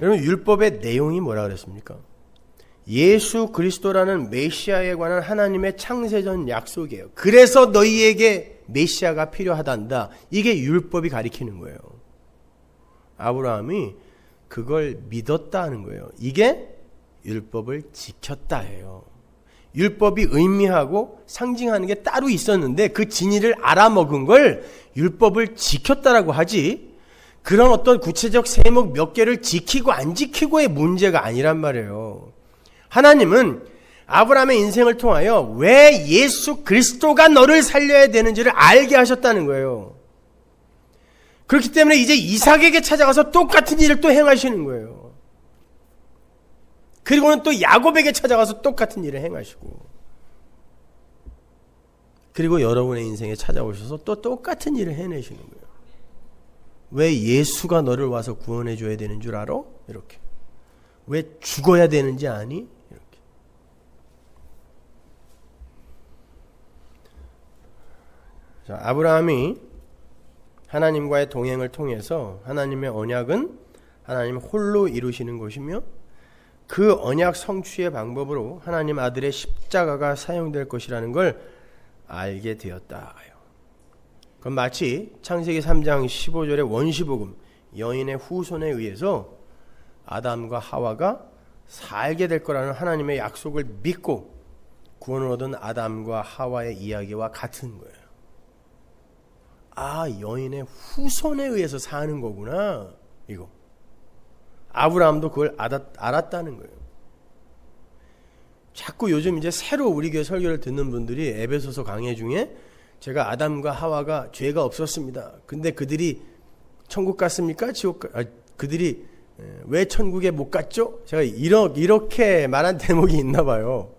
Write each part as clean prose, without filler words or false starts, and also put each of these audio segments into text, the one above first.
여러분, 율법의 내용이 뭐라 그랬습니까? 예수 그리스도라는 메시아에 관한 하나님의 창세전 약속이에요. 그래서 너희에게 메시아가 필요하단다. 이게 율법이 가리키는 거예요. 아브라함이 그걸 믿었다 하는 거예요. 이게 율법을 지켰다예요. 율법이 의미하고 상징하는 게 따로 있었는데 그 진리를 알아먹은 걸 율법을 지켰다라고 하지, 그런 어떤 구체적 세목 몇 개를 지키고 안 지키고의 문제가 아니란 말이에요. 하나님은 아브라함의 인생을 통하여 왜 예수 그리스도가 너를 살려야 되는지를 알게 하셨다는 거예요. 그렇기 때문에 이제 이삭에게 찾아가서 똑같은 일을 또 행하시는 거예요. 그리고는 또 야곱에게 찾아가서 똑같은 일을 행하시고, 그리고 여러분의 인생에 찾아오셔서 또 똑같은 일을 해내시는 거예요. 왜 예수가 너를 와서 구원해 줘야 되는 줄 알아? 이렇게. 왜 죽어야 되는지 아니? 이렇게. 자, 아브라함이 하나님과의 동행을 통해서 하나님의 언약은 하나님 홀로 이루시는 것이며, 그 언약 성취의 방법으로 하나님 아들의 십자가가 사용될 것이라는 걸 알게 되었다. 그건 마치 창세기 3장 15절의 원시복음, 여인의 후손에 의해서 아담과 하와가 살게 될 거라는 하나님의 약속을 믿고 구원을 얻은 아담과 하와의 이야기와 같은 거예요. 아, 여인의 후손에 의해서 사는 거구나, 이거. 아브라함도 그걸 알았다는 거예요. 자꾸 요즘 이제 새로 우리 교회 설교를 듣는 분들이 에베소서 강해 중에 제가 아담과 하와가 죄가 없었습니다. 근데 그들이 천국 갔습니까? 그들이 왜 천국에 못 갔죠? 제가 이렇게 말한 대목이 있나 봐요.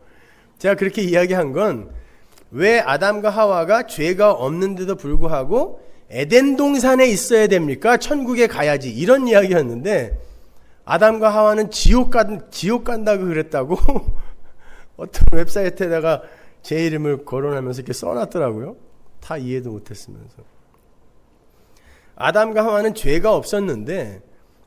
제가 그렇게 이야기한 건, 왜 아담과 하와가 죄가 없는데도 불구하고 에덴 동산에 있어야 됩니까? 천국에 가야지. 이런 이야기였는데, 아담과 하와는 지옥 간다고 그랬다고 어떤 웹사이트에다가 제 이름을 거론하면서 이렇게 써놨더라고요. 다 이해도 못했으면서. 아담과 하와는 죄가 없었는데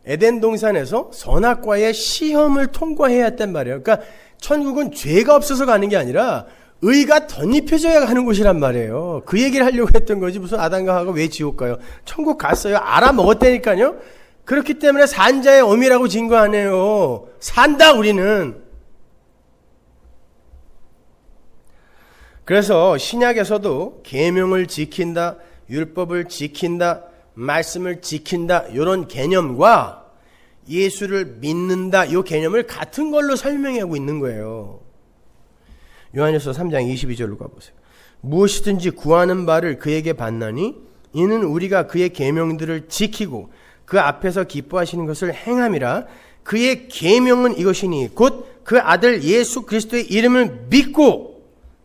에덴 동산에서 선악과의 시험을 통과해야 했단 말이에요. 그러니까 천국은 죄가 없어서 가는 게 아니라 의가 덧입혀져야 가는 곳이란 말이에요. 그 얘기를 하려고 했던 거지, 무슨 아담과 하와가 왜 지옥 가요? 천국 갔어요. 알아먹었다니까요. 그렇기 때문에 산자의 어미라고 진 거 아니에요. 산다, 우리는. 그래서 신약에서도 계명을 지킨다, 율법을 지킨다, 말씀을 지킨다, 이런 개념과 예수를 믿는다, 이 개념을 같은 걸로 설명하고 있는 거예요. 요한일서 3장 22절로 가보세요. 무엇이든지 구하는 바를 그에게 받나니 이는 우리가 그의 계명들을 지키고 그 앞에서 기뻐하시는 것을 행함이라. 그의 계명은 이것이니 곧 그 아들 예수 그리스도의 이름을 믿고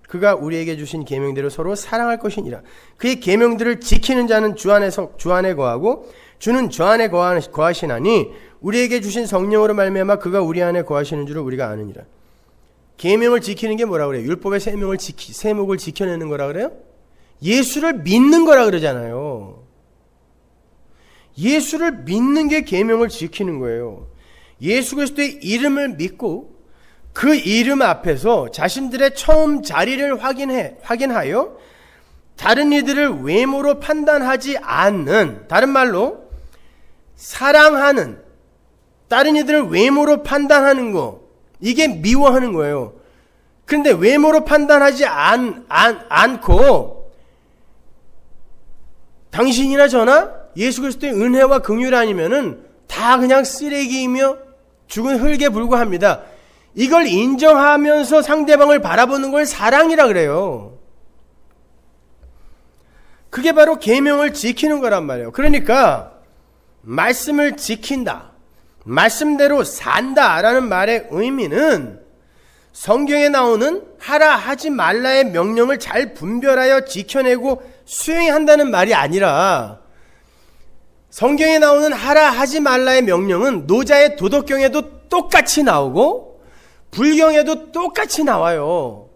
그가 우리에게 주신 계명대로 서로 사랑할 것이니라. 그의 계명들을 지키는 자는 주 안에 거하고 주는 주 안에 거하시나니 우리에게 주신 성령으로 말미암아 그가 우리 안에 거하시는 줄을 우리가 아느니라. 계명을 지키는 게 뭐라 그래요? 율법의 세목을 지켜내는 거라 그래요? 예수를 믿는 거라 그러잖아요. 예수를 믿는 게 계명을 지키는 거예요. 예수 그리스도의 이름을 믿고 그 이름 앞에서 자신들의 처음 자리를 확인하여 다른 이들을 외모로 판단하지 않는, 다른 말로 사랑하는, 다른 이들을 외모로 판단하는 거, 이게 미워하는 거예요. 그런데 외모로 판단하지 않고 당신이나 저나 예수 그리스도의 은혜와 긍휼 아니면은 다 그냥 쓰레기이며 죽은 흙에 불과합니다. 이걸 인정하면서 상대방을 바라보는 걸 사랑이라 그래요. 그게 바로 계명을 지키는 거란 말이에요. 그러니까 말씀을 지킨다, 말씀대로 산다라는 말의 의미는 성경에 나오는 하라 하지 말라의 명령을 잘 분별하여 지켜내고 수행한다는 말이 아니라, 성경에 나오는 하라 하지 말라의 명령은 노자의 도덕경에도 똑같이 나오고 불경에도 똑같이 나와요.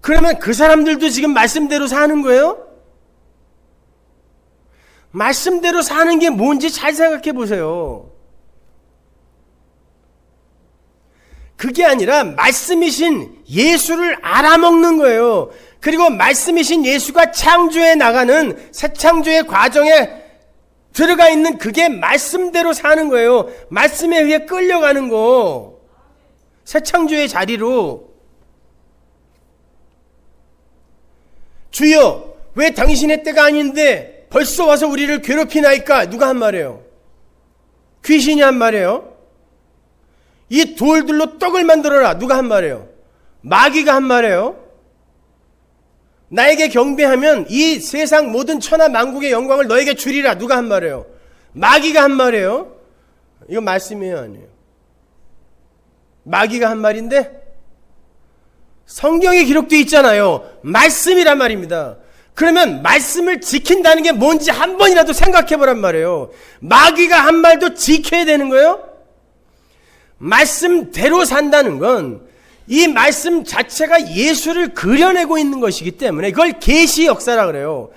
그러면 그 사람들도 지금 말씀대로 사는 거예요? 말씀대로 사는 게 뭔지 잘 생각해 보세요. 그게 아니라 말씀이신 예수를 알아먹는 거예요. 그리고 말씀이신 예수가 창조해 나가는 새 창조의 과정에 들어가 있는 그게 말씀대로 사는 거예요. 말씀에 의해 끌려가는 거. 새 창조의 자리로. 주여, 왜 당신의 때가 아닌데 벌써 와서 우리를 괴롭히나이까? 누가 한 말이에요? 귀신이 한 말이에요? 이 돌들로 떡을 만들어라. 누가 한 말이에요? 마귀가 한 말이에요? 나에게 경배하면 이 세상 모든 천하 만국의 영광을 너에게 주리라. 누가 한 말이에요? 마귀가 한 말이에요? 이거 말씀이에요, 아니에요? 마귀가 한 말인데 성경에 기록되어 있잖아요. 말씀이란 말입니다. 그러면 말씀을 지킨다는 게 뭔지 한 번이라도 생각해 보란 말이에요. 마귀가 한 말도 지켜야 되는 거예요? 말씀대로 산다는 건 이 말씀 자체가 예수를 그려내고 있는 것이기 때문에 그걸 계시 역사라 그래요.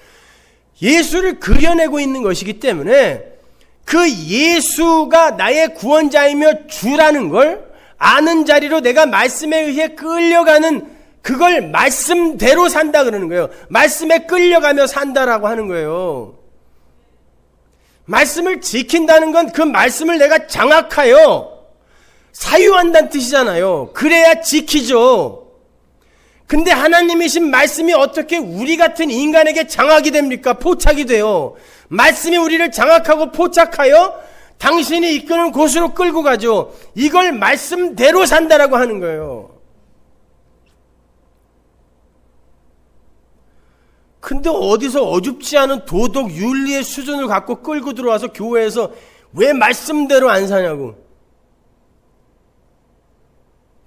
예수를 그려내고 있는 것이기 때문에 그 예수가 나의 구원자이며 주라는 걸 아는 자리로 내가 말씀에 의해 끌려가는 그걸 말씀대로 산다 그러는 거예요. 말씀에 끌려가며 산다라고 하는 거예요. 말씀을 지킨다는 건 그 말씀을 내가 장악하여 사유한다는 뜻이잖아요. 그래야 지키죠. 근데 하나님이신 말씀이 어떻게 우리 같은 인간에게 장악이 됩니까? 포착이 돼요. 말씀이 우리를 장악하고 포착하여 당신이 이끄는 곳으로 끌고 가죠. 이걸 말씀대로 산다라고 하는 거예요. 근데 어디서 어줍지 않은 도덕 윤리의 수준을 갖고 끌고 들어와서 교회에서 왜 말씀대로 안 사냐고.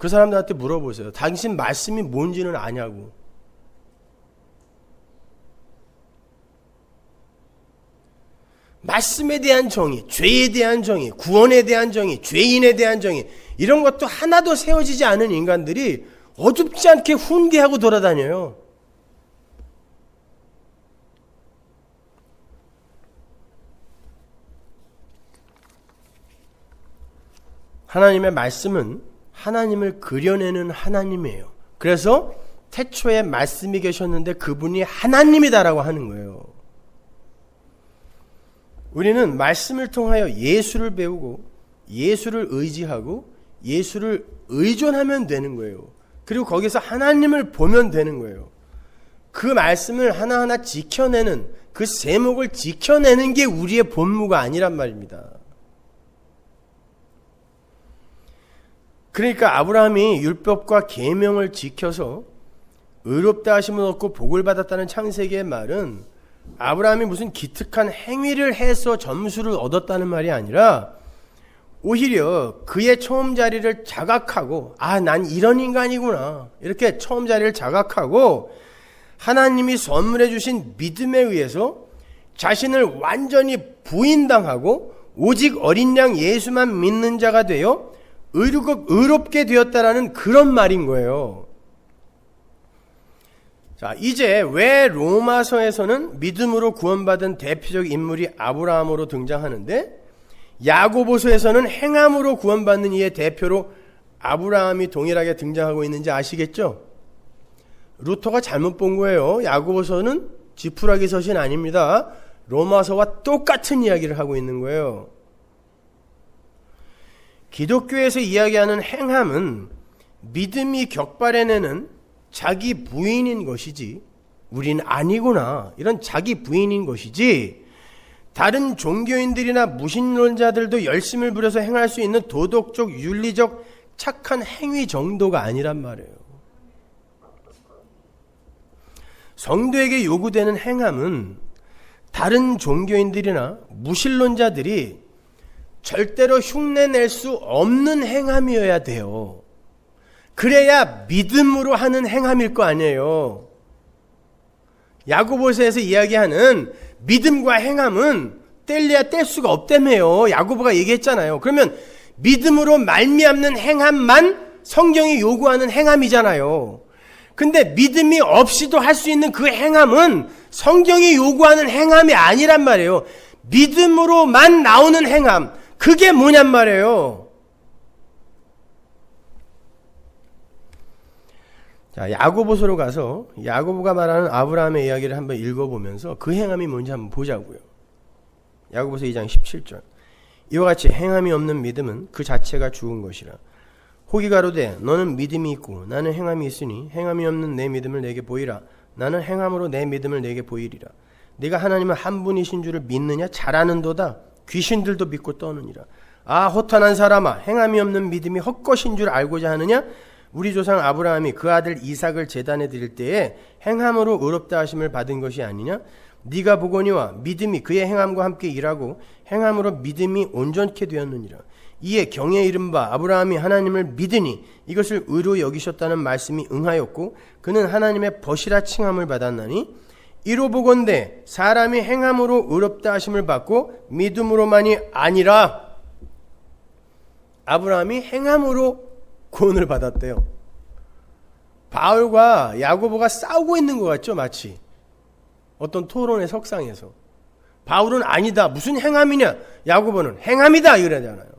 그 사람들한테 물어보세요. 당신 말씀이 뭔지는 아냐고. 말씀에 대한 정의, 죄에 대한 정의, 구원에 대한 정의, 죄인에 대한 정의 이런 것도 하나도 세워지지 않은 인간들이 어줍지 않게 훈계하고 돌아다녀요. 하나님의 말씀은 하나님을 그려내는 하나님이에요. 그래서 태초에 말씀이 계셨는데 그분이 하나님이다라고 하는 거예요. 우리는 말씀을 통하여 예수를 배우고 예수를 의지하고 예수를 의존하면 되는 거예요. 그리고 거기서 하나님을 보면 되는 거예요. 그 말씀을 하나하나 지켜내는 그 세목을 지켜내는 게 우리의 본무가 아니란 말입니다. 그러니까 아브라함이 율법과 계명을 지켜서 의롭다 하심을 얻고 복을 받았다는 창세기의 말은 아브라함이 무슨 기특한 행위를 해서 점수를 얻었다는 말이 아니라 오히려 그의 처음 자리를 자각하고 난 이런 인간이구나 이렇게 처음 자리를 자각하고 하나님이 선물해 주신 믿음에 의해서 자신을 완전히 부인당하고 오직 어린 양 예수만 믿는 자가 되어 의롭게 되었다라는 그런 말인 거예요. 자, 이제 왜 로마서에서는 믿음으로 구원받은 대표적 인물이 아브라함으로 등장하는데 야고보서에서는 행함으로 구원받는 이의 대표로 아브라함이 동일하게 등장하고 있는지 아시겠죠? 루터가 잘못 본 거예요. 야고보서는 지푸라기 서신 아닙니다. 로마서와 똑같은 이야기를 하고 있는 거예요. 기독교에서 이야기하는 행함은 믿음이 격발해내는 자기 부인인 것이지 우린 아니구나 이런 자기 부인인 것이지 다른 종교인들이나 무신론자들도 열심을 부려서 행할 수 있는 도덕적 윤리적 착한 행위 정도가 아니란 말이에요. 성도에게 요구되는 행함은 다른 종교인들이나 무신론자들이 절대로 흉내낼 수 없는 행함이어야 돼요. 그래야 믿음으로 하는 행함일 거 아니에요. 야고보서에서 이야기하는 믿음과 행함은 뗄래야 뗄 수가 없다며요. 야고보가 얘기했잖아요. 그러면 믿음으로 말미암는 행함만 성경이 요구하는 행함이잖아요. 근데 믿음이 없이도 할 수 있는 그 행함은 성경이 요구하는 행함이 아니란 말이에요. 믿음으로만 나오는 행함. 그게 뭐냔 말이에요. 자, 야고보서로 가서 야고보가 말하는 아브라함의 이야기를 한번 읽어보면서 그 행함이 뭔지 한번 보자고요. 야고보서 2장 17절. 이와 같이 행함이 없는 믿음은 그 자체가 죽은 것이라. 혹이 가로되 너는 믿음이 있고 나는 행함이 있으니 행함이 없는 내 믿음을 내게 보이라. 나는 행함으로 내 믿음을 내게 보이리라. 네가 하나님은 한 분이신 줄을 믿느냐? 잘하는도다. 귀신들도 믿고 떠느니라. 아, 허탄한 사람아, 행함이 없는 믿음이 헛것인 줄 알고자 하느냐? 우리 조상 아브라함이 그 아들 이삭을 제단에 드릴 때에 행함으로 의롭다 하심을 받은 것이 아니냐? 네가 보거니와 믿음이 그의 행함과 함께 일하고 행함으로 믿음이 온전케 되었느니라. 이에 경에 이른바 아브라함이 하나님을 믿으니 이것을 의로 여기셨다는 말씀이 응하였고 그는 하나님의 벗이라 칭함을 받았나니 이로 보건대 사람이 행함으로 의롭다 하심을 받고 믿음으로만이 아니라 아브라함이 행함으로 구원을 받았대요. 바울과 야고보가 싸우고 있는 것 같죠, 마치 어떤 토론의 석상에서. 바울은 아니다, 무슨 행함이냐, 야고보는 행함이다 이러잖아요.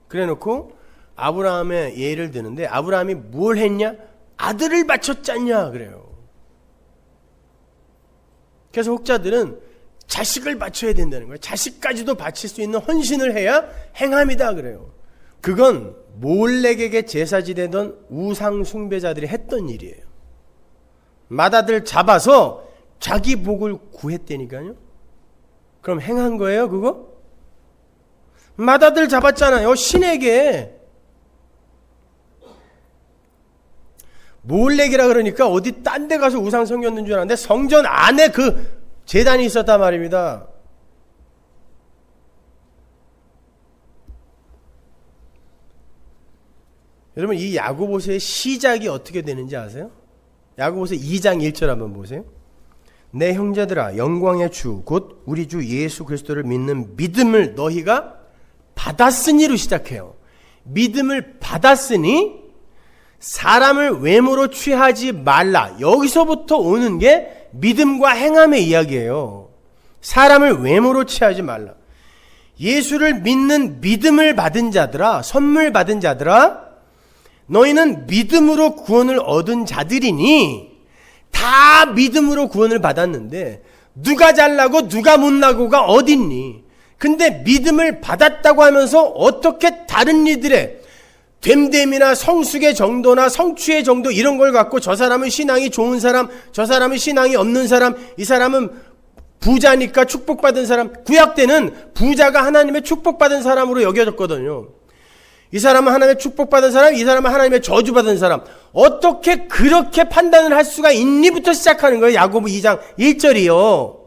그래놓고 아브라함의 예를 드는데 아브라함이 뭘 했냐? 아들을 바쳤잖냐 그래요. 그래서 혹자들은 자식을 바쳐야 된다는 거예요. 자식까지도 바칠 수 있는 헌신을 해야 행함이다 그래요. 그건 몰렉에게 제사 지내던 우상 숭배자들이 했던 일이에요. 맏아들 잡아서 자기 복을 구했다니까요. 그럼 행한 거예요 그거? 맏아들 잡았잖아요. 신에게. 몰렉이라 그러니까 어디 딴 데 가서 우상 섬겼는 줄 알았는데 성전 안에 그 제단이 있었단 말입니다. 여러분, 이 야고보서의 시작이 어떻게 되는지 아세요? 야고보서 2장 1절 한번 보세요. 내 형제들아, 영광의 주 곧 우리 주 예수 그리스도를 믿는 믿음을 너희가 받았으니로 시작해요. 믿음을 받았으니 사람을 외모로 취하지 말라. 여기서부터 오는 게 믿음과 행함의 이야기예요. 사람을 외모로 취하지 말라. 예수를 믿는 믿음을 받은 자들아, 선물 받은 자들아, 너희는 믿음으로 구원을 얻은 자들이니, 다 믿음으로 구원을 받았는데 누가 잘나고 누가 못나고가 어딨니? 근데 믿음을 받았다고 하면서 어떻게 다른 이들의 됨됨이나 성숙의 정도나 성취의 정도 이런 걸 갖고 저 사람은 신앙이 좋은 사람, 저 사람은 신앙이 없는 사람, 이 사람은 부자니까 축복받은 사람. 구약 때는 부자가 하나님의 축복받은 사람으로 여겨졌거든요. 이 사람은 하나님의 축복받은 사람, 이 사람은 하나님의 저주받은 사람. 어떻게 그렇게 판단을 할 수가 있니부터 시작하는 거예요. 야고보 2장 1절이요.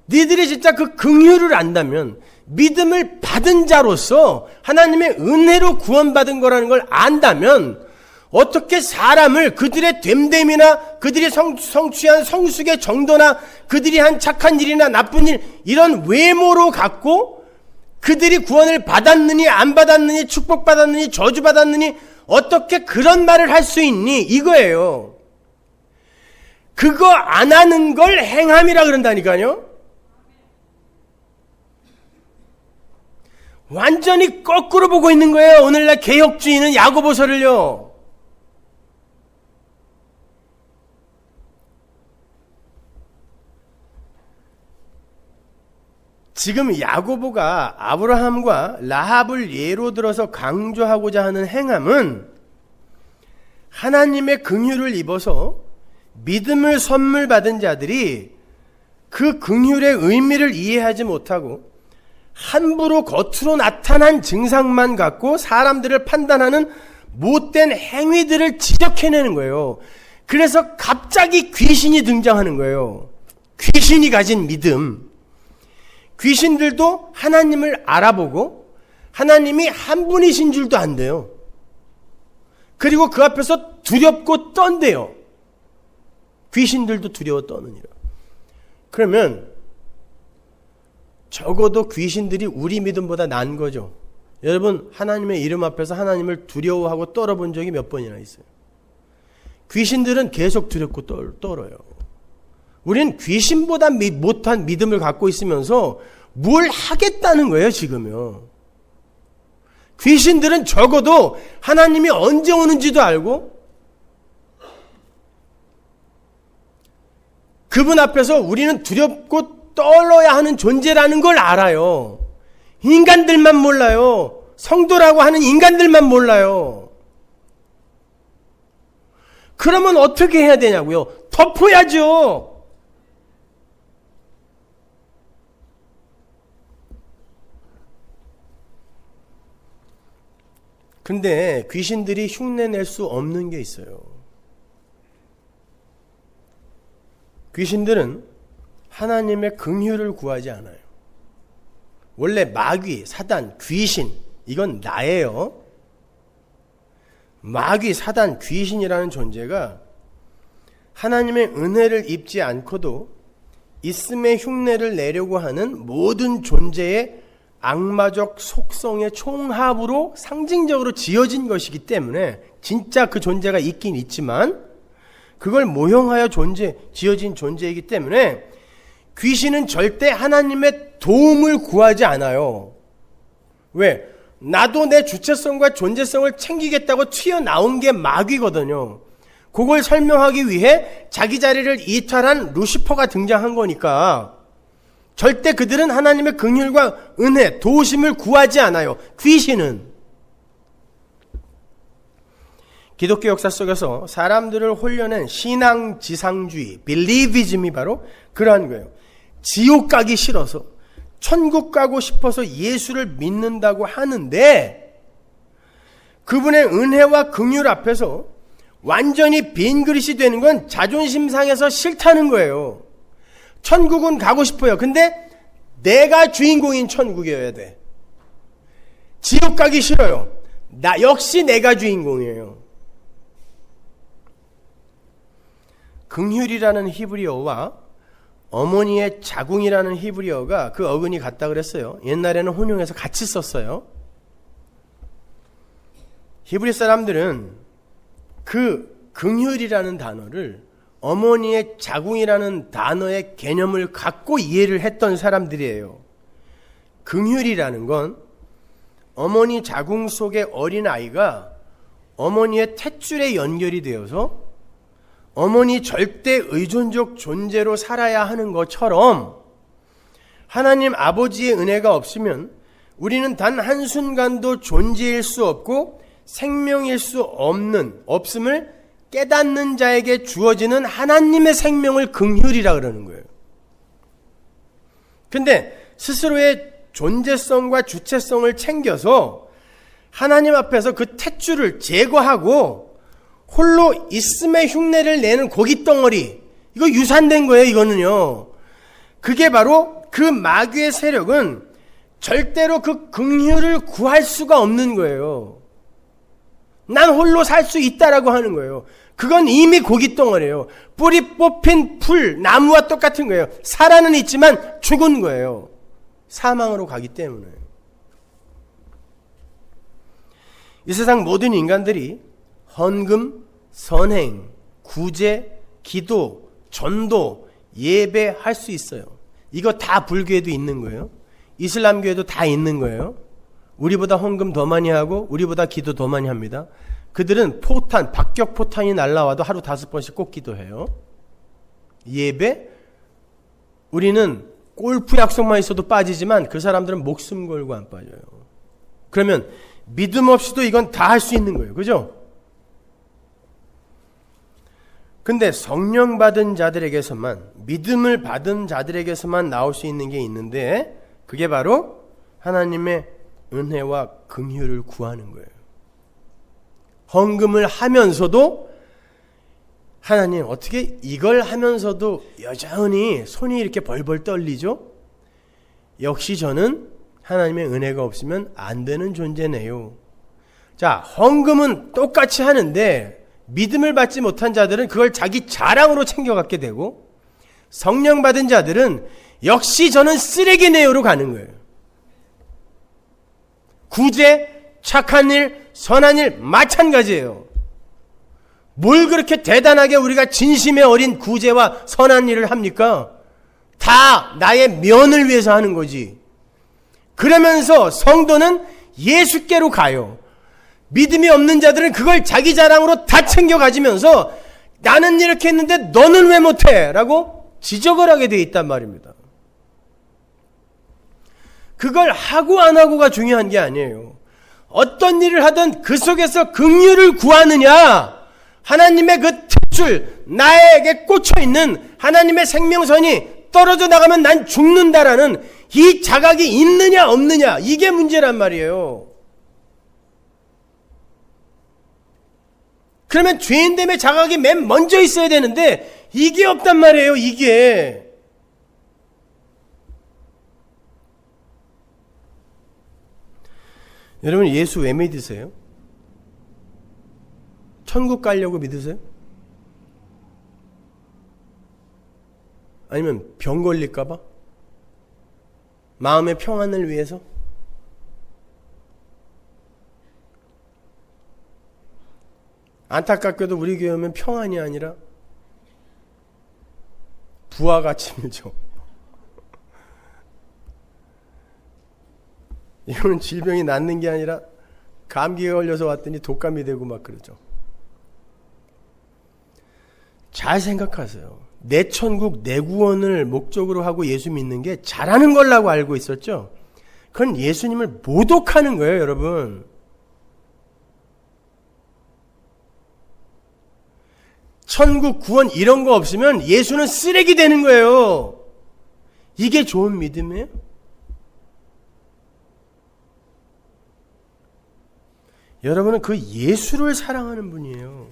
니들이 진짜 그 긍휼을 안다면, 믿음을 받은 자로서 하나님의 은혜로 구원받은 거라는 걸 안다면 어떻게 사람을 그들의 됨됨이나 그들이 성취한 성숙의 정도나 그들이 한 착한 일이나 나쁜 일 이런 외모로 갖고 그들이 구원을 받았느니 안 받았느니 축복받았느니 저주받았느니 어떻게 그런 말을 할 수 있니? 이거예요. 그거 안 하는 걸 행함이라 그런다니까요. 완전히 거꾸로 보고 있는 거예요. 오늘날 개혁주의는 야고보서를요. 지금 야고보가 아브라함과 라합을 예로 들어서 강조하고자 하는 행함은 하나님의 긍휼을 입어서 믿음을 선물 받은 자들이 그 긍휼의 의미를 이해하지 못하고 함부로 겉으로 나타난 증상만 갖고 사람들을 판단하는 못된 행위들을 지적해내는 거예요. 그래서 갑자기 귀신이 등장하는 거예요. 귀신이 가진 믿음. 귀신들도 하나님을 알아보고 하나님이 한 분이신 줄도 안돼요. 그리고 그 앞에서 두렵고 떤대요. 귀신들도 두려워 떠느니라. 그러면 적어도 귀신들이 우리 믿음보다 나은 거죠. 여러분, 하나님의 이름 앞에서 하나님을 두려워하고 떨어본 적이 몇 번이나 있어요? 귀신들은 계속 두렵고 떨어요. 우린 귀신보다 못한 믿음을 갖고 있으면서 뭘 하겠다는 거예요, 지금요. 귀신들은 적어도 하나님이 언제 오는지도 알고 그분 앞에서 우리는 두렵고 떨어야 하는 존재라는 걸 알아요. 인간들만 몰라요. 성도라고 하는 인간들만 몰라요. 그러면 어떻게 해야 되냐고요? 덮어야죠. 근데 귀신들이 흉내낼 수 없는 게 있어요. 귀신들은 하나님의 긍휼을 구하지 않아요. 원래 마귀, 사단, 귀신, 이건 나예요. 마귀, 사단, 귀신이라는 존재가 하나님의 은혜를 입지 않고도 있음의 흉내를 내려고 하는 모든 존재의 악마적 속성의 총합으로 상징적으로 지어진 것이기 때문에 진짜 그 존재가 있긴 있지만 그걸 모형하여 지어진 존재이기 때문에 귀신은 절대 하나님의 도움을 구하지 않아요. 왜? 나도 내 주체성과 존재성을 챙기겠다고 튀어나온 게 마귀거든요. 그걸 설명하기 위해 자기 자리를 이탈한 루시퍼가 등장한 거니까 절대 그들은 하나님의 긍휼과 은혜, 도우심을 구하지 않아요. 귀신은. 기독교 역사 속에서 사람들을 홀려낸 신앙지상주의, 빌리비즘이 바로 그러한 거예요. 지옥 가기 싫어서, 천국 가고 싶어서 예수를 믿는다고 하는데 그분의 은혜와 긍휼 앞에서 완전히 빈 그릇이 되는 건 자존심 상해서 싫다는 거예요. 천국은 가고 싶어요. 근데 내가 주인공인 천국이어야 돼. 지옥 가기 싫어요. 역시 내가 주인공이에요. 긍휼이라는 히브리어와 어머니의 자궁이라는 히브리어가 그 어근이 같다 그랬어요. 옛날에는 혼용해서 같이 썼어요. 히브리 사람들은 그 긍휼이라는 단어를 어머니의 자궁이라는 단어의 개념을 갖고 이해를 했던 사람들이에요. 긍휼이라는 건 어머니 자궁 속의 어린아이가 어머니의 탯줄에 연결이 되어서 어머니 절대 의존적 존재로 살아야 하는 것처럼 하나님 아버지의 은혜가 없으면 우리는 단 한순간도 존재일 수 없고 생명일 수 없음을 깨닫는 자에게 주어지는 하나님의 생명을 긍휼이라 그러는 거예요. 근데 스스로의 존재성과 주체성을 챙겨서 하나님 앞에서 그 탯줄을 제거하고 홀로 있음의 흉내를 내는 고깃덩어리, 이거 유산된 거예요. 이거는요. 그게 바로 그 마귀의 세력은 절대로 그 긍휼을 구할 수가 없는 거예요. 난 홀로 살 수 있다라고 하는 거예요. 그건 이미 고깃덩어리예요. 뿌리 뽑힌 풀, 나무와 똑같은 거예요. 살아는 있지만 죽은 거예요. 사망으로 가기 때문에. 이 세상 모든 인간들이 헌금, 선행, 구제, 기도, 전도, 예배 할 수 있어요. 이거 다 불교에도 있는 거예요. 이슬람교에도 다 있는 거예요. 우리보다 헌금 더 많이 하고 우리보다 기도 더 많이 합니다. 그들은 포탄, 박격 포탄이 날라와도 하루 5번씩 꼭 기도해요. 예배? 우리는 골프 약속만 있어도 빠지지만 그 사람들은 목숨 걸고 안 빠져요. 그러면 믿음 없이도 이건 다 할 수 있는 거예요. 그죠? 근데 성령 받은 자들에게서만, 믿음을 받은 자들에게서만 나올 수 있는 게 있는데 그게 바로 하나님의 은혜와 긍휼을 구하는 거예요. 헌금을 하면서도 하나님 어떻게 이걸 하면서도 여전히 손이 이렇게 벌벌 떨리죠? 역시 저는 하나님의 은혜가 없으면 안 되는 존재네요. 자, 헌금은 똑같이 하는데 믿음을 받지 못한 자들은 그걸 자기 자랑으로 챙겨갖게 되고 성령 받은 자들은 역시 저는 쓰레기네요로 가는 거예요. 구제, 착한 일, 선한 일 마찬가지예요. 뭘 그렇게 대단하게 우리가 진심에 어린 구제와 선한 일을 합니까? 다 나의 면을 위해서 하는 거지. 그러면서 성도는 예수께로 가요. 믿음이 없는 자들은 그걸 자기 자랑으로 다 챙겨 가지면서 나는 이렇게 했는데 너는 왜 못해? 라고 지적을 하게 돼 있단 말입니다. 그걸 하고 안 하고가 중요한 게 아니에요. 어떤 일을 하든 그 속에서 긍휼을 구하느냐, 하나님의 그 특줄, 나에게 꽂혀있는 하나님의 생명선이 떨어져 나가면 난 죽는다라는 이 자각이 있느냐 없느냐, 이게 문제란 말이에요. 그러면 죄인됨의 자각이 맨 먼저 있어야 되는데 이게 없단 말이에요. 이게. 여러분, 예수 왜 믿으세요? 천국 가려고 믿으세요? 아니면 병 걸릴까 봐? 마음의 평안을 위해서? 안타깝게도 우리 교회 오면 평안이 아니라 부하가 치밀죠. 이거는 질병이 낫는 게 아니라 감기에 걸려서 왔더니 독감이 되고 막 그러죠. 잘 생각하세요. 내 천국, 내 구원을 목적으로 하고 예수 믿는 게 잘하는 걸라고 알고 있었죠? 그건 예수님을 모독하는 거예요, 여러분. 천국, 구원 이런 거 없으면 예수는 쓰레기 되는 거예요. 이게 좋은 믿음이에요? 여러분은 그 예수를 사랑하는 분이에요.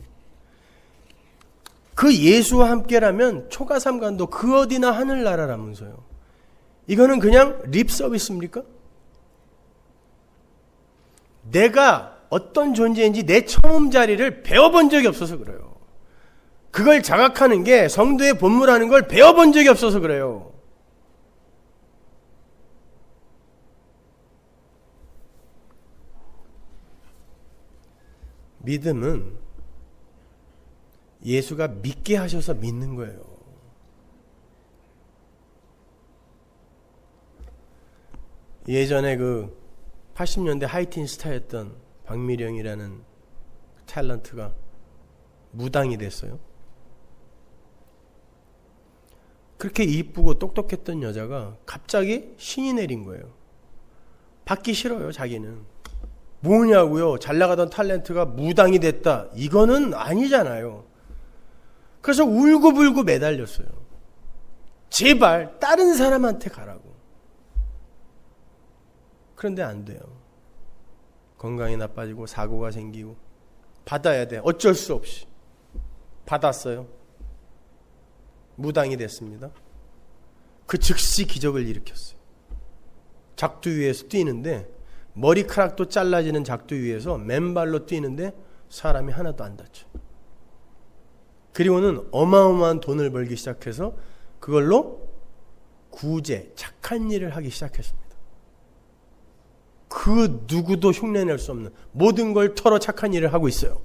그 예수와 함께라면 초가삼간도 그 어디나 하늘나라라면서요. 이거는 그냥 립 서비스입니까? 내가 어떤 존재인지 내 처음 자리를 배워본 적이 없어서 그래요. 그걸 자각하는 게 성도의 본무라는 걸 배워본 적이 없어서 그래요. 믿음은 예수가 믿게 하셔서 믿는 거예요. 예전에 그 80년대 하이틴 스타였던 박미령이라는 탤런트가 무당이 됐어요. 그렇게 이쁘고 똑똑했던 여자가 갑자기 신이 내린 거예요. 받기 싫어요, 자기는. 뭐냐고요? 잘 나가던 탤런트가 무당이 됐다. 이거는 아니잖아요. 그래서 울고불고 매달렸어요. 제발 다른 사람한테 가라고. 그런데 안 돼요. 건강이 나빠지고 사고가 생기고 받아야 돼. 어쩔 수 없이. 받았어요. 무당이 됐습니다. 그 즉시 기적을 일으켰어요. 작두 위에서 뛰는데 머리카락도 잘라지는 작두 위에서 맨발로 뛰는데 사람이 하나도 안 다쳐. 그리고는 어마어마한 돈을 벌기 시작해서 그걸로 구제, 착한 일을 하기 시작했습니다. 그 누구도 흉내낼 수 없는 모든 걸 털어 착한 일을 하고 있어요.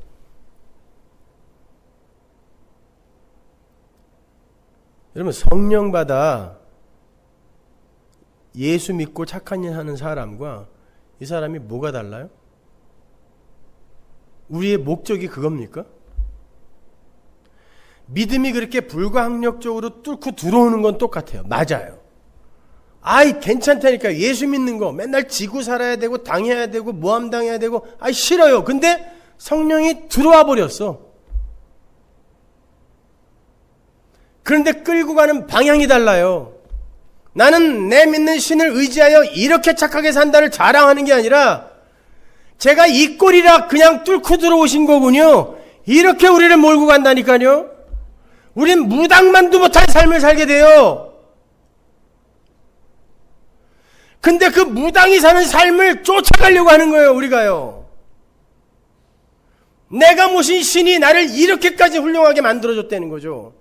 여러분, 성령 받아 예수 믿고 착한 일 하는 사람과 이 사람이 뭐가 달라요? 우리의 목적이 그겁니까? 믿음이 그렇게 불가항력적으로 뚫고 들어오는 건 똑같아요. 맞아요. 아이, 괜찮다니까. 예수 믿는 거 맨날 지고 살아야 되고 당해야 되고 모함당해야 되고 아이, 싫어요. 근데 성령이 들어와 버렸어. 그런데 끌고 가는 방향이 달라요. 나는 내 믿는 신을 의지하여 이렇게 착하게 산다를 자랑하는 게 아니라 제가 이 꼴이라 그냥 뚫고 들어오신 거군요. 이렇게 우리를 몰고 간다니까요. 우린 무당만도 못한 삶을 살게 돼요. 근데 그 무당이 사는 삶을 쫓아가려고 하는 거예요, 우리가요. 내가 모신 신이 나를 이렇게까지 훌륭하게 만들어줬다는 거죠.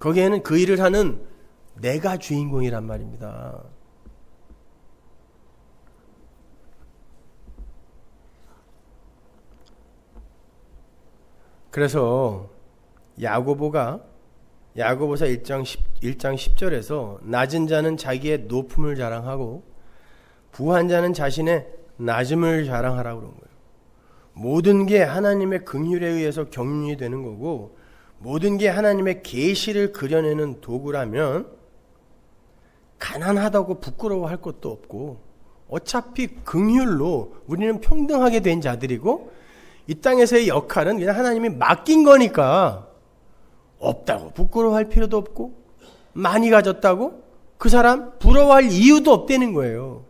거기에는 그 일을 하는 내가 주인공이란 말입니다. 그래서 야고보서 1장 10절에서 낮은 자는 자기의 높음을 자랑하고 부한 자는 자신의 낮음을 자랑하라고 그런 거예요. 모든 게 하나님의 긍휼에 의해서 경륜이 되는 거고 모든 게 하나님의 계시를 그려내는 도구라면 가난하다고 부끄러워할 것도 없고 어차피 긍휼로 우리는 평등하게 된 자들이고 이 땅에서의 역할은 그냥 하나님이 맡긴 거니까 없다고 부끄러워할 필요도 없고 많이 가졌다고 그 사람 부러워할 이유도 없다는 거예요.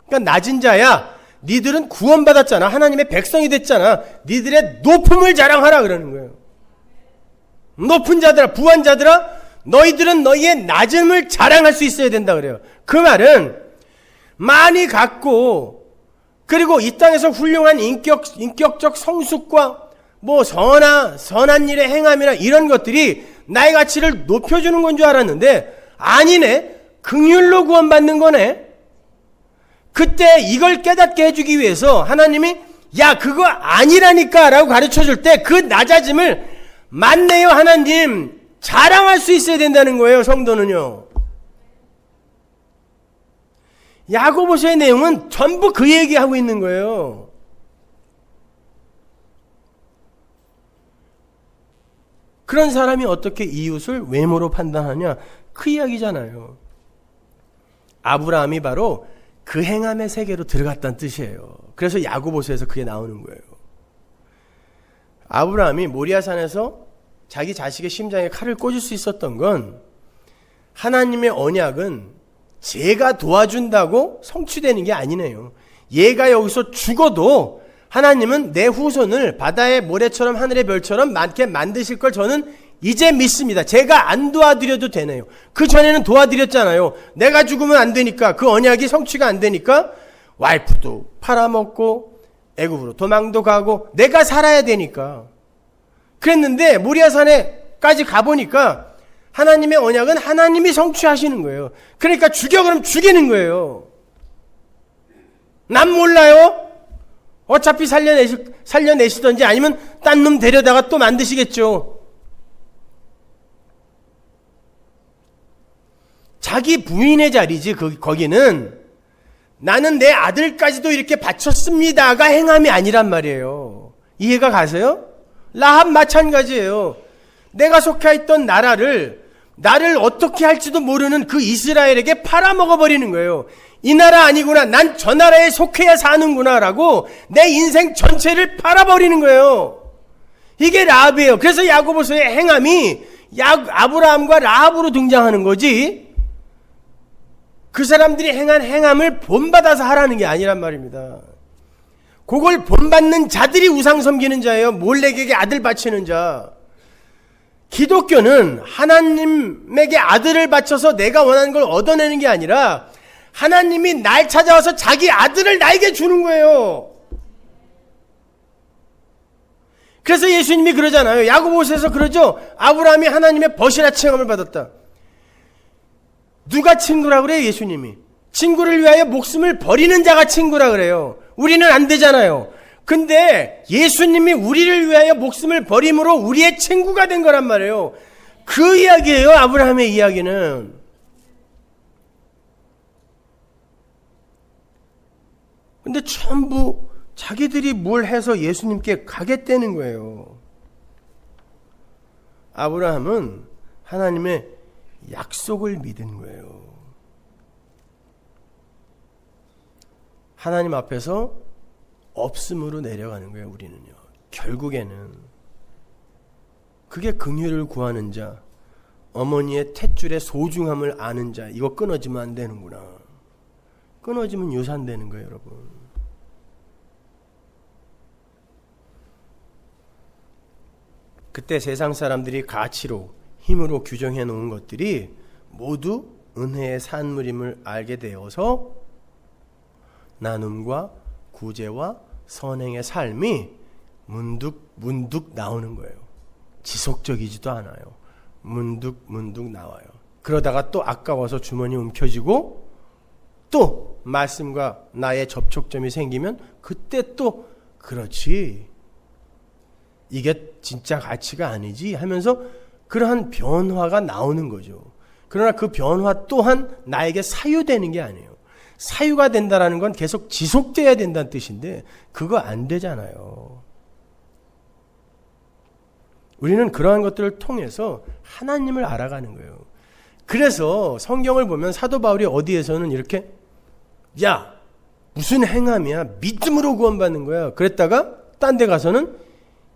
그러니까 낮은 자야 니들은 구원받았잖아. 하나님의 백성이 됐잖아. 니들의 높음을 자랑하라 그러는 거예요. 높은 자들아 부한 자들아 너희들은 너희의 낮음을 자랑할 수 있어야 된다 그래요. 그 말은 많이 갖고 그리고 이 땅에서 훌륭한 인격적 성숙과 뭐 선한 일의 행함이나 이런 것들이 나의 가치를 높여주는 건 줄 알았는데 아니네. 긍휼로 구원받는 거네. 그때 이걸 깨닫게 해주기 위해서 하나님이 야 그거 아니라니까 라고 가르쳐줄 때 그 낮아짐을 맞네요 하나님 자랑할 수 있어야 된다는 거예요. 성도는요. 야고보서의 내용은 전부 그 얘기하고 있는 거예요. 그런 사람이 어떻게 이웃을 외모로 판단하냐? 그 이야기잖아요. 아브라함이 바로 그 행함의 세계로 들어갔다는 뜻이에요. 그래서 야고보서에서 그게 나오는 거예요. 아브라함이 모리아산에서 자기 자식의 심장에 칼을 꽂을 수 있었던 건 하나님의 언약은 제가 도와준다고 성취되는 게 아니네요. 얘가 여기서 죽어도 하나님은 내 후손을 바다의 모래처럼 하늘의 별처럼 많게 만드실 걸 저는 이제 믿습니다. 제가 안 도와드려도 되네요. 그 전에는 도와드렸잖아요. 내가 죽으면 안 되니까 그 언약이 성취가 안 되니까 와이프도 팔아먹고 애굽으로 도망도 가고 내가 살아야 되니까 그랬는데 모리아산에까지 가보니까 하나님의 언약은 하나님이 성취하시는 거예요. 그러니까 죽여 그럼 죽이는 거예요. 난 몰라요. 어차피 살려내시던지 아니면 딴 놈 데려다가 또 만드시겠죠. 자기 부인의 자리지 거기는. 나는 내 아들까지도 이렇게 바쳤습니다가 행함이 아니란 말이에요. 이해가 가세요? 라합 마찬가지예요. 내가 속해 있던 나를 어떻게 할지도 모르는 그 이스라엘에게 팔아먹어버리는 거예요. 이 나라 아니구나. 난 저 나라에 속해야 사는구나 라고 내 인생 전체를 팔아버리는 거예요. 이게 라합이에요. 그래서 야고보서의 행함이 아브라함과 라합으로 등장하는 거지 그 사람들이 행한 행함을 본받아서 하라는 게 아니란 말입니다. 그걸 본받는 자들이 우상 섬기는 자예요. 몰렉에게 아들 바치는 자. 기독교는 하나님에게 아들을 바쳐서 내가 원하는 걸 얻어내는 게 아니라 하나님이 날 찾아와서 자기 아들을 나에게 주는 거예요. 그래서 예수님이 그러잖아요. 야고보서에서 그러죠. 아브라함이 하나님의 벗이라 칭함을 받았다. 누가 친구라 그래요? 예수님이. 친구를 위하여 목숨을 버리는 자가 친구라 그래요. 우리는 안 되잖아요. 근데 예수님이 우리를 위하여 목숨을 버림으로 우리의 친구가 된 거란 말이에요. 그 이야기예요. 아브라함의 이야기는. 근데 전부 자기들이 뭘 해서 예수님께 가겠다는 거예요. 아브라함은 하나님의 약속을 믿은 거예요. 하나님 앞에서 없음으로 내려가는 거예요. 우리는요. 결국에는 그게 긍휼을 구하는 자, 어머니의 탯줄의 소중함을 아는 자. 이거 끊어지면 안 되는구나. 끊어지면 유산되는 거예요, 여러분. 그때 세상 사람들이 가치로 힘으로 규정해 놓은 것들이 모두 은혜의 산물임을 알게 되어서 나눔과 구제와 선행의 삶이 문득 나오는 거예요. 지속적이지도 않아요. 문득 나와요. 그러다가 또 아까워서 주머니 움켜쥐고 또 말씀과 나의 접촉점이 생기면 그때 또 그렇지, 이게 진짜 가치가 아니지 하면서 그러한 변화가 나오는 거죠. 그러나 그 변화 또한 나에게 사유되는 게 아니에요. 사유가 된다는 건 계속 지속돼야 된다는 뜻인데 그거 안 되잖아요. 우리는 그러한 것들을 통해서 하나님을 알아가는 거예요. 그래서 성경을 보면 사도 바울이 어디에서는 이렇게, 야, 무슨 행함이야, 믿음으로 구원받는 거야, 그랬다가 딴 데 가서는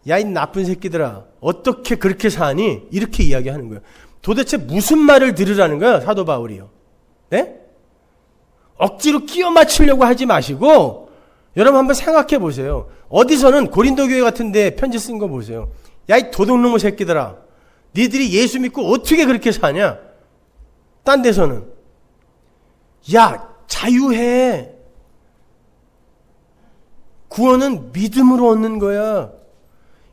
야, 이 나쁜 새끼들아, 어떻게 그렇게 사니? 이렇게 이야기하는 거예요. 도대체 무슨 말을 들으라는 거야, 사도 바울이요? 네? 억지로 끼워 맞추려고 하지 마시고 여러분 한번 생각해 보세요. 어디서는 고린도 교회 같은 데 편지 쓴 거 보세요. 야, 이 도둑놈의 새끼들아, 니들이 예수 믿고 어떻게 그렇게 사냐? 딴 데서는 야, 자유해, 구원은 믿음으로 얻는 거야.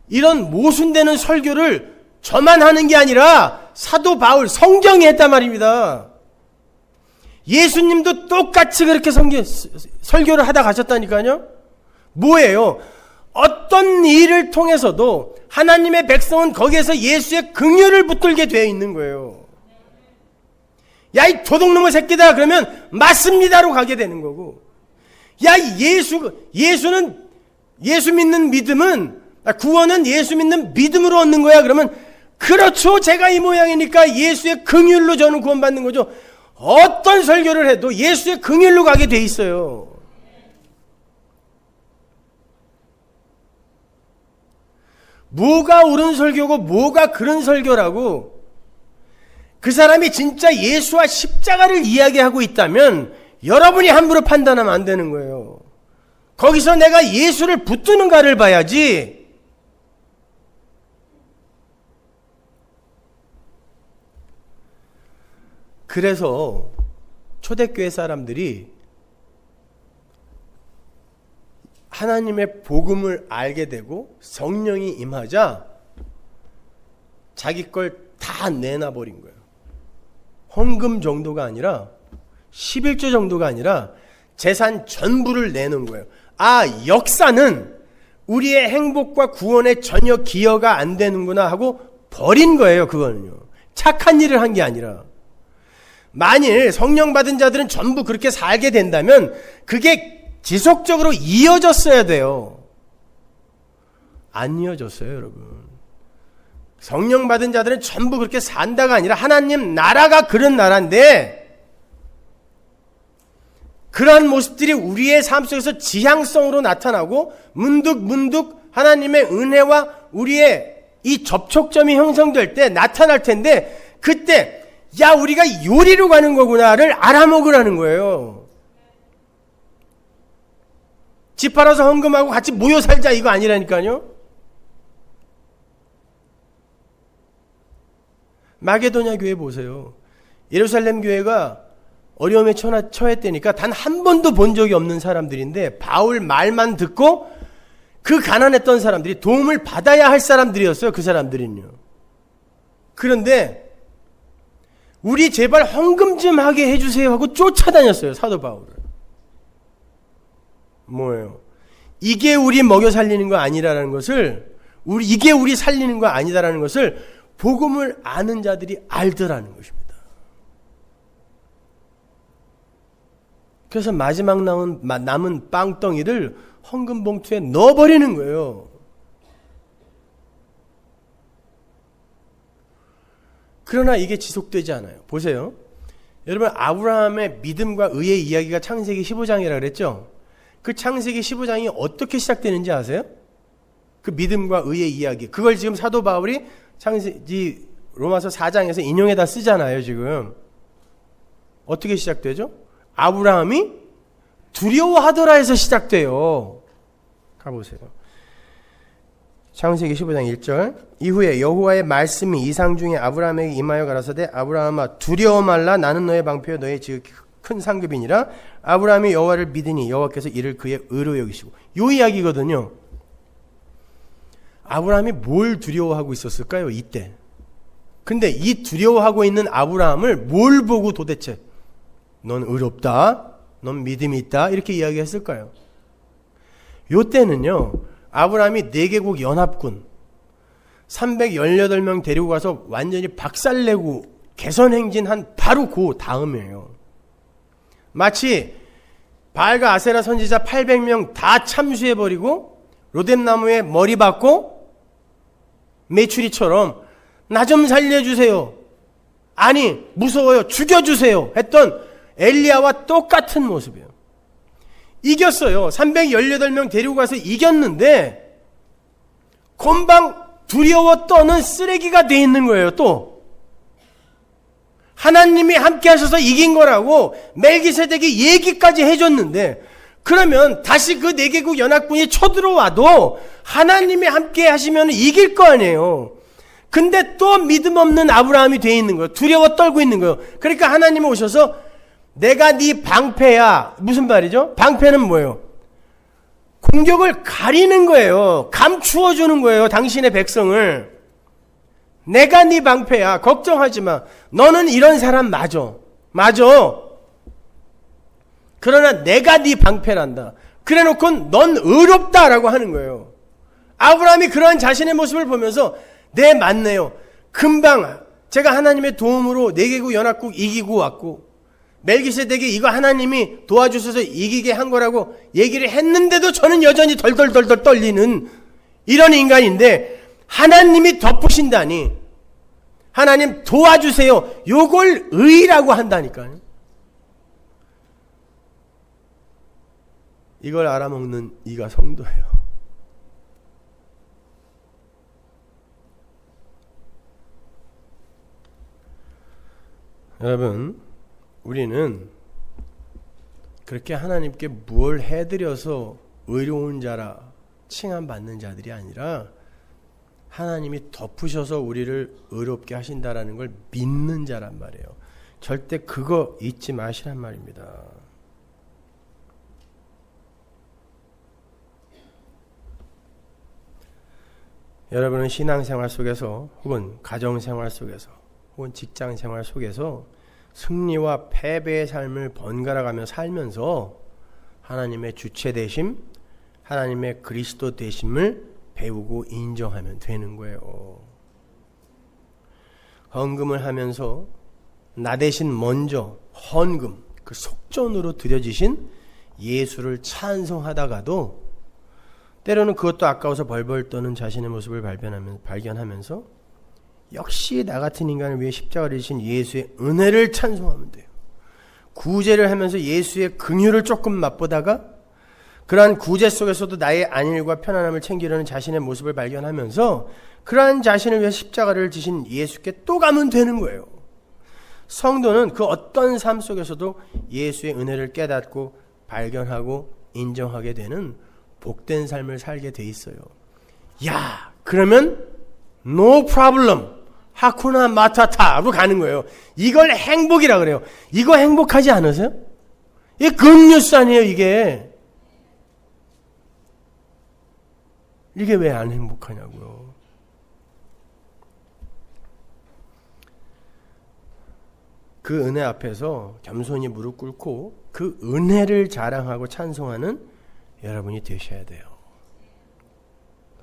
이런 모순되는 설교를 저만 하는 게 아니라 사도 바울, 성경이 했단 말입니다. 예수님도 똑같이 그렇게 설교를 하다 가셨다니까요. 뭐예요? 어떤 일을 통해서도 하나님의 백성은 거기에서 예수의 긍휼을 붙들게 되어 있는 거예요. 야, 이 도둑놈의 새끼다 그러면 맞습니다로 가게 되는 거고, 야, 예수는, 예수 믿는 믿음은, 구원은 예수 믿는 믿음으로 얻는 거야 그러면, 그렇죠, 제가 이 모양이니까 예수의 긍휼로 저는 구원받는 거죠. 어떤 설교를 해도 예수의 긍휼로 가게 돼 있어요. 뭐가 옳은 설교고 뭐가 그런 설교라고, 그 사람이 진짜 예수와 십자가를 이야기하고 있다면 여러분이 함부로 판단하면 안 되는 거예요. 거기서 내가 예수를 붙드는가를 봐야지. 그래서 초대교회 사람들이 하나님의 복음을 알게 되고 성령이 임하자 자기 걸 다 내놔버린 거예요. 헌금 정도가 아니라 11조 정도가 아니라 재산 전부를 내는 거예요. 아, 역사는 우리의 행복과 구원에 전혀 기여가 안 되는구나 하고 버린 거예요. 그거는요, 착한 일을 한 게 아니라. 만일 성령 받은 자들은 전부 그렇게 살게 된다면 그게 지속적으로 이어졌어야 돼요. 안 이어졌어요, 여러분. 성령 받은 자들은 전부 그렇게 산다가 아니라 하나님 나라가 그런 나라인데, 그러한 모습들이 우리의 삶 속에서 지향성으로 나타나고 문득문득 하나님의 은혜와 우리의 이 접촉점이 형성될 때 나타날 텐데, 그때 야, 우리가 요리로 가는 거구나를 알아먹으라는 거예요. 집 팔아서 헌금하고 같이 모여 살자 이거 아니라니까요. 마게도냐 교회 보세요. 예루살렘 교회가 어려움에 처했다니까 단 한 번도 본 적이 없는 사람들인데 바울 말만 듣고 그 가난했던 사람들이 도움을 받아야 할 사람들이었어요. 그 사람들은요. 그런데 우리 제발 헌금 좀 하게 해주세요 하고 쫓아다녔어요, 사도 바울을. 뭐예요? 이게 우리 먹여 살리는 거 아니라는 것을, 이게 우리 살리는 거 아니다라는 것을 복음을 아는 자들이 알더라는 것입니다. 그래서 마지막 남은 빵덩이를 헌금 봉투에 넣어버리는 거예요. 그러나 이게 지속되지 않아요. 보세요. 여러분, 아브라함의 믿음과 의의 이야기가 창세기 15장이라 그랬죠? 그 창세기 15장이 어떻게 시작되는지 아세요? 그 믿음과 의의 이야기. 그걸 지금 사도 바울이 창세기 로마서 4장에서 인용해다 쓰잖아요, 지금. 어떻게 시작되죠? 아브라함이 두려워하더라에서 시작돼요. 가보세요. 창세기 15장 1절. 이후에 여호와의 말씀이 이상 중에 아브라함에게 임하여 가라사대, 아브라함아 두려워 말라, 나는 너의 방패요 너의 지극히 큰 상급이니라. 아브라함이 여호와를 믿으니 여호와께서 이를 그의 의로 여기시고. 요 근데 이 두려워하고 있는 아브라함을 뭘 보고 도대체 넌 의롭다, 넌 믿음이 있다 이렇게 이야기했을까요? 요때는요 아브라함이 4개국 연합군 318명 데리고 가서 완전히 박살내고 개선행진한 바로 그 다음이에요. 마치 바알과 아세라 선지자 800명 다 참수해버리고 로뎀나무에 머리 박고 메추리처럼 나 좀 살려주세요, 아니 무서워요 죽여주세요 했던 엘리야와 똑같은 모습이에요. 이겼어요. 318명 데리고 가서 이겼는데 금방 두려워 떠는 쓰레기가 돼 있는 거예요. 또 하나님이 함께 하셔서 이긴 거라고 멜기세덱이 얘기까지 해줬는데, 그러면 다시 그 4개국 연합군이 쳐들어와도 하나님이 함께 하시면 이길 거 아니에요. 근데 또 믿음 없는 아브라함이 돼 있는 거예요. 두려워 떨고 있는 거예요. 그러니까 하나님이 오셔서 내가 네 방패야. 무슨 말이죠? 방패는 뭐예요? 공격을 가리는 거예요. 감추어 주는 거예요. 당신의 백성을. 내가 네 방패야. 걱정하지 마. 너는 이런 사람 맞아. 그러나 내가 네 방패란다. 그래놓고 넌 의롭다라고 하는 거예요. 아브라함이 그러한 자신의 모습을 보면서 네 맞네요. 금방 제가 하나님의 도움으로 4개국 연합국 이기고 왔고 멜기세덱이 이거 하나님이 도와주셔서 이기게 한 거라고 얘기를 했는데도 저는 여전히 덜덜덜덜 떨리는 이런 인간인데, 하나님이 덮으신다니, 하나님 도와주세요, 요걸 의라고 한다니까요. 이걸 알아먹는 이가 성도예요. 여러분, 우리는 그렇게 하나님께 뭘 해드려서 의로운 자라 칭함받는 자들이 아니라 하나님이 덮으셔서 우리를 의롭게 하신다라는 걸 믿는 자란 말이에요. 절대 그거 잊지 마시란 말입니다. 여러분은 신앙생활 속에서 혹은 가정생활 속에서 혹은 직장생활 속에서 승리와 패배의 삶을 번갈아가며 살면서 하나님의 주체 되심, 하나님의 그리스도 되심을 배우고 인정하면 되는 거예요. 헌금을 하면서 나 대신 먼저 헌금, 그 속전으로 드려지신 예수를 찬송하다가도 때로는 그것도 아까워서 벌벌 떠는 자신의 모습을 발견하면서 역시 나 같은 인간을 위해 십자가를 지신 예수의 은혜를 찬송하면 돼요. 구제를 하면서 예수의 긍휼을 조금 맛보다가 그러한 구제 속에서도 나의 안일과 편안함을 챙기려는 자신의 모습을 발견하면서 그러한 자신을 위해 십자가를 지신 예수께 또 가면 되는 거예요. 성도는 그 어떤 삶 속에서도 예수의 은혜를 깨닫고 발견하고 인정하게 되는 복된 삶을 살게 돼 있어요. 야, 그러면 no problem, 하쿠나 마타타로 가는 거예요. 이걸 행복이라 그래요. 이거 행복하지 않으세요? 이게 굿뉴스 아니에요, 이게. 이게 왜 안 행복하냐고요. 그 은혜 앞에서 겸손히 무릎 꿇고 그 은혜를 자랑하고 찬송하는 여러분이 되셔야 돼요.